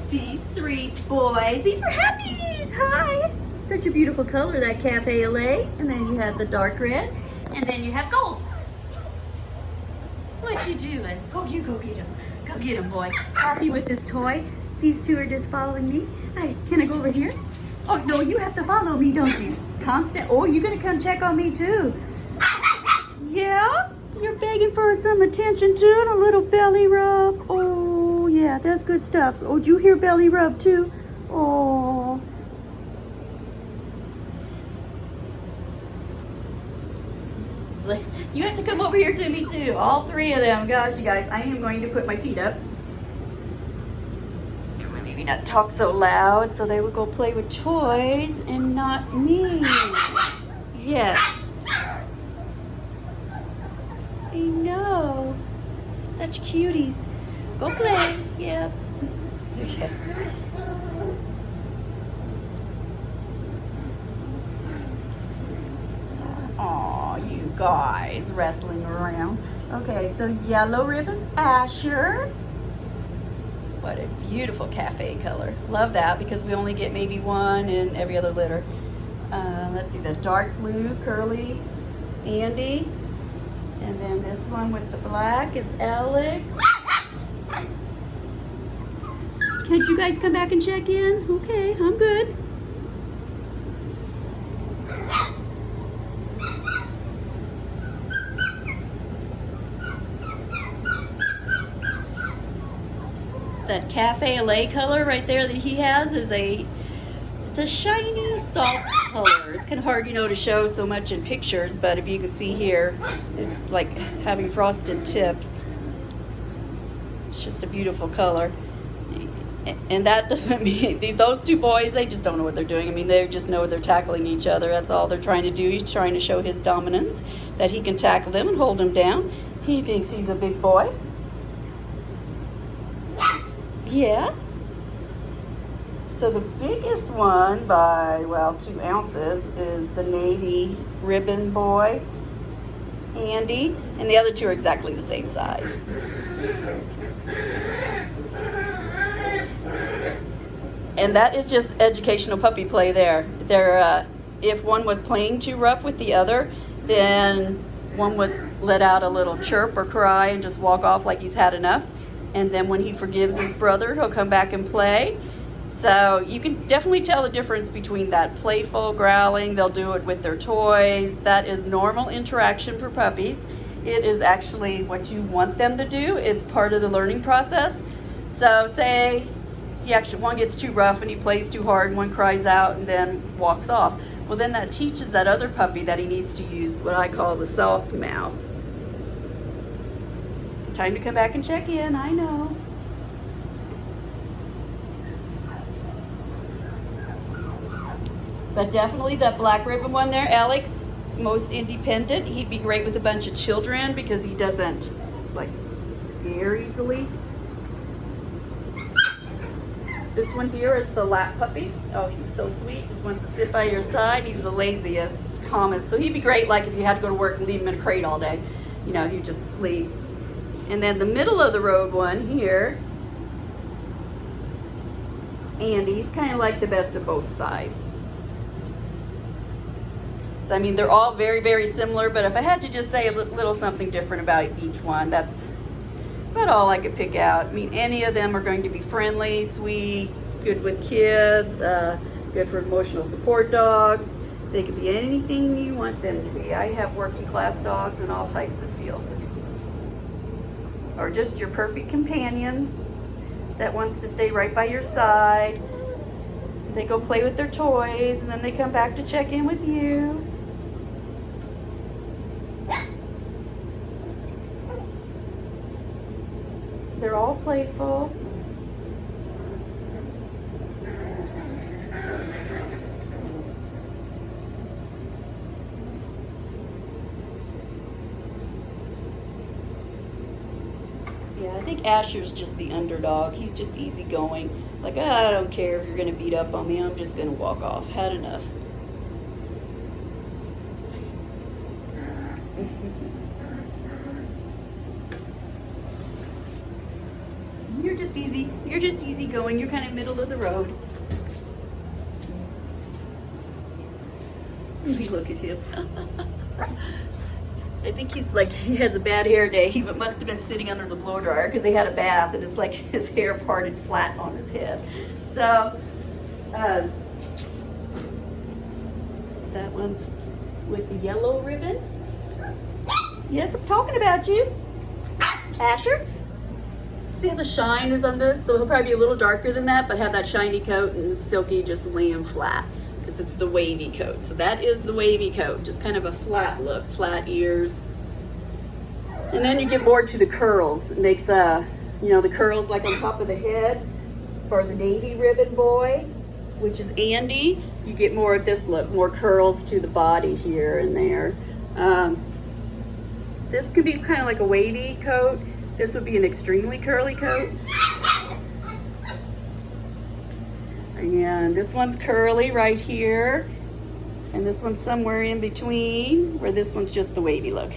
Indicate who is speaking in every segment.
Speaker 1: These three boys, these are Happies. Hi. Such a beautiful color, that Cafe LA. And then you have the dark red. And then you have gold. What you doing? You go get him. Go get him, boy. Happy with this toy? These two are just following me. Hey, can I go over here? Oh, no, you have to follow me, don't you? Constant. Oh, you're going to come check on me, too. Yeah? You're begging for some attention, too, and a little belly rub. Oh, yeah, that's good stuff. Oh, did you hear belly rub, too? Oh. You have to come over here to me, too. All three of them. Gosh, you guys, I am going to put my feet up. Maybe not talk so loud so they would go play with toys and not me. Yes. I know. Such cuties. Go play. Yep. Okay. Aw, you guys wrestling around. Okay, so yellow ribbon's Asher. What a beautiful cafe color. Love that because we only get maybe one in every other litter. Let's see, the dark blue curly Andy. And then this one with the black is Alex. Can't you guys come back and check in? Okay, I'm good. That Cafe LA color right there that he has is it's a shiny, soft color. It's kind of hard, to show so much in pictures, but if you can see here, it's like having frosted tips. It's just a beautiful color. And that doesn't mean, those two boys, they just don't know what they're doing. I mean, they just know they're tackling each other. That's all they're trying to do. He's trying to show his dominance, that he can tackle them and hold them down. He thinks he's a big boy. Yeah. So the biggest one by, 2 ounces is the navy ribbon boy, Andy, and the other two are exactly the same size. And that is just educational puppy play there. If one was playing too rough with the other, then one would let out a little chirp or cry and just walk off like he's had enough. And then when he forgives his brother, he'll come back and play. So you can definitely tell the difference between that playful growling. They'll do it with their toys. That is normal interaction for puppies. It is actually what you want them to do. It's part of the learning process. So say one gets too rough and he plays too hard and one cries out and then walks off. Well, then that teaches that other puppy that he needs to use what I call the soft mouth. Time to come back and check in, I know. But definitely that black ribbon one there, Alex, most independent. He'd be great with a bunch of children because he doesn't scare easily. This one here is the lap puppy. Oh, he's so sweet, just wants to sit by your side. He's the laziest, calmest. So he'd be great if you had to go to work and leave him in a crate all day. He'd just sleep. And then the middle of the road one here, Andy's kind of like the best of both sides. So, they're all very, very similar, but if I had to just say a little something different about each one, that's about all I could pick out. Any of them are going to be friendly, sweet, good with kids, good for emotional support dogs. They could be anything you want them to be. I have working class dogs in all types of fields. Or just your perfect companion that wants to stay right by your side. They go play with their toys and then they come back to check in with you. They're all playful. Yeah, I think Asher's just the underdog. He's just easygoing. I don't care if you're going to beat up on me. I'm just going to walk off. Had enough. you're just easy. You're just easy going. You're kind of middle of the road. Maybe look at him. I think he's like, he has a bad hair day. He must have been sitting under the blow dryer because he had a bath and it's like his hair parted flat on his head. So, that one's with the yellow ribbon. Yes, I'm talking about you. Asher. See how the shine is on this? So he'll probably be a little darker than that, but have that shiny coat, and Silky just laying flat because it's the wavy coat. So that is the wavy coat, just kind of a flat look, flat ears. And then you get more to the curls. It makes, you know, the curls like on top of the head for the navy ribbon boy, which is Andy. You get more of this look, more curls to the body here and there. This could be kind of like a wavy coat. This would be an extremely curly coat. And this one's curly right here. And this one's somewhere in between, where this one's just the wavy look.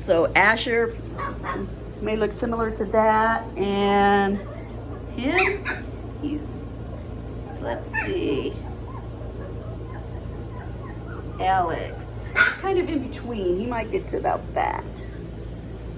Speaker 1: So Asher may look similar to that. And him, he's, let's see, Alex. Kind of in between. He might get to about that.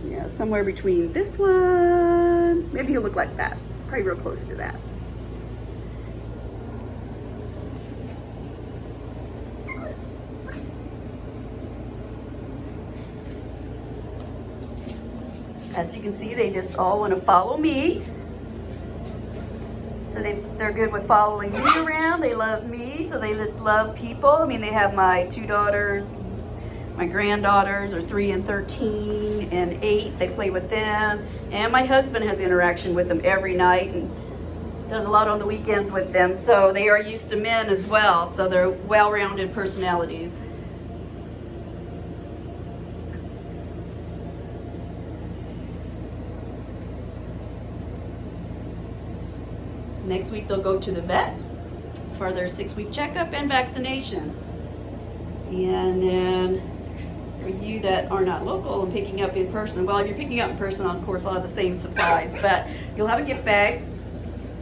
Speaker 1: Yeah, somewhere between this one. Maybe he'll look like that. Probably real close to that. As you can see, they just all want to follow me. So they're good with following me around. They love me, so they just love people. I mean, they have my 2 daughters. My granddaughters are 3 and 13 and 8. They play with them. And my husband has interaction with them every night and does a lot on the weekends with them. So they are used to men as well. So they're well-rounded personalities. Next week they'll go to the vet for their 6-week checkup and vaccination. And then for you that are not local and picking up in person, well, if you're picking up in person, of course, I'll have the same supplies, but you'll have a gift bag.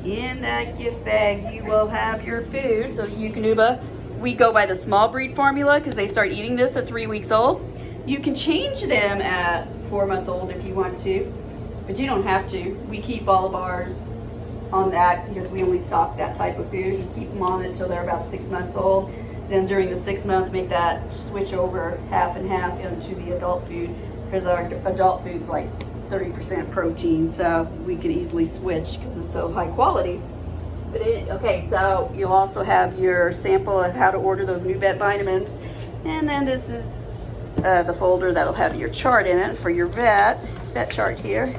Speaker 1: In that gift bag, you will have your food. So Eukanuba, we go by the small breed formula because they start eating this at 3 weeks old. You can change them at 4 months old if you want to, but you don't have to. We keep all of ours on that because we only stock that type of food. You keep them on it until they're about 6 months old. Then during the 6th month, make that switch over half and half into the adult food because our adult food's like 30% protein, so we could easily switch because it's so high quality. But okay, so you'll also have your sample of how to order those new vet vitamins, and then this is the folder that'll have your chart in it for your vet chart here.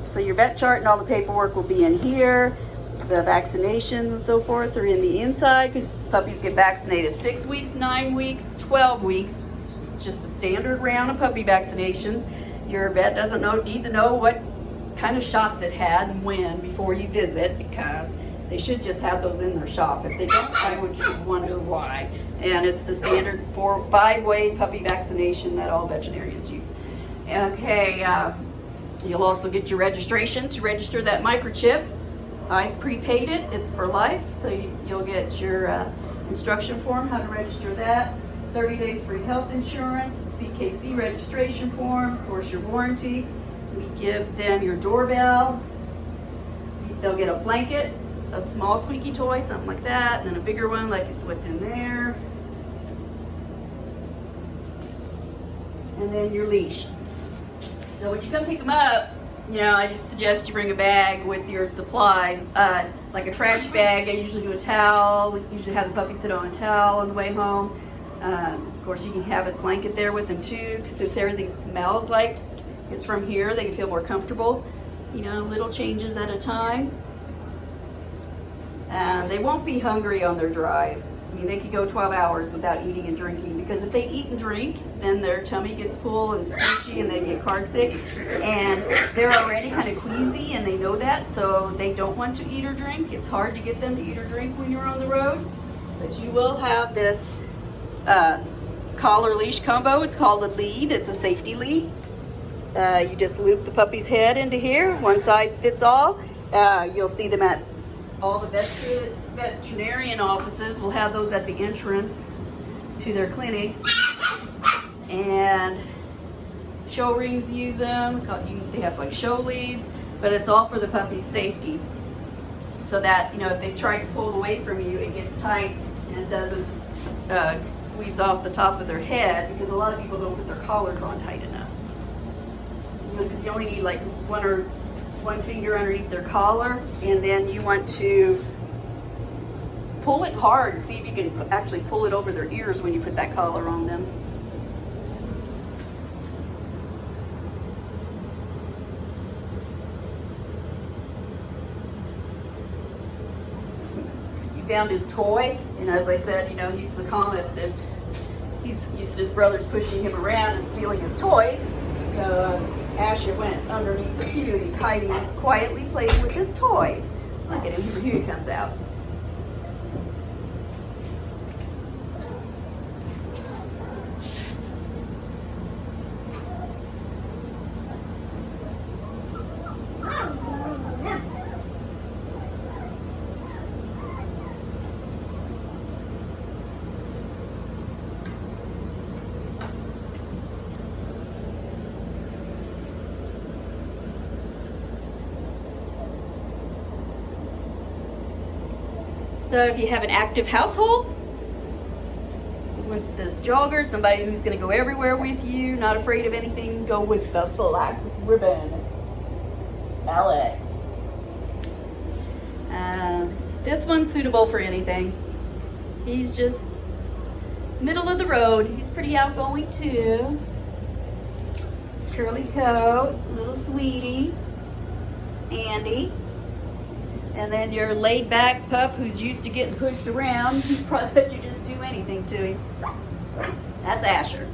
Speaker 1: So your vet chart and all the paperwork will be in here. The vaccinations and so forth are in the inside because puppies get vaccinated 6 weeks, 9 weeks, 12 weeks, just a standard round of puppy vaccinations. Your vet doesn't need to know what kind of shots it had and when before you visit because they should just have those in their shop. If they don't, I would just wonder why. And it's the standard 5-way puppy vaccination that all veterinarians use. Okay, you'll also get your registration to register that microchip. I prepaid it, it's for life, so you'll get your instruction form, how to register that, 30 days free health insurance, CKC registration form, of course your warranty. We give them your doorbell, they'll get a blanket, a small squeaky toy, something like that, and then a bigger one like what's in there. And then your leash. So when you come pick them up, you know, I just suggest you bring a bag with your supplies, like a trash bag. I usually do a towel, usually have the puppy sit on a towel on the way home. Of course, you can have a blanket there with them too, because since everything smells like it's from here, they can feel more comfortable. You know, little changes at a time. And they won't be hungry on their drive. I mean, they could go 12 hours without eating and drinking, because if they eat and drink, then their tummy gets full and squishy and they get car sick. And they're already kind of queasy and they know that, so they don't want to eat or drink. It's hard to get them to eat or drink when you're on the road. But you will have this collar leash combo. It's called a lead. It's a safety lead. You just loop the puppy's head into here. One size fits all. You'll see them at all the veterinarian offices. Will have those at the entrance to their clinics. And show rings use them. They have like show leads, but it's all for the puppy's safety. So that, you know, if they try to pull away from you, it gets tight and it doesn't squeeze off the top of their head, because a lot of people don't put their collars on tight enough. You know, because you only need like one finger underneath their collar, and then you want to pull it hard and see if you can actually pull it over their ears when you put that collar on them. Found his toy, and as I said, you know, he's the calmest, and he's used to his brothers pushing him around and stealing his toys. So Asher went underneath the pew, and he's hiding quietly, playing with his toys. Look at him, here he comes out. So if you have an active household with this jogger, somebody who's going to go everywhere with you, not afraid of anything, go with the Black Ribbon Alex. This one's suitable for anything. He's just middle of the road. He's pretty outgoing too. Curly coat, little sweetie, Andy. And then your laid back pup who's used to getting pushed around, he'd probably let you just do anything to him. That's Asher.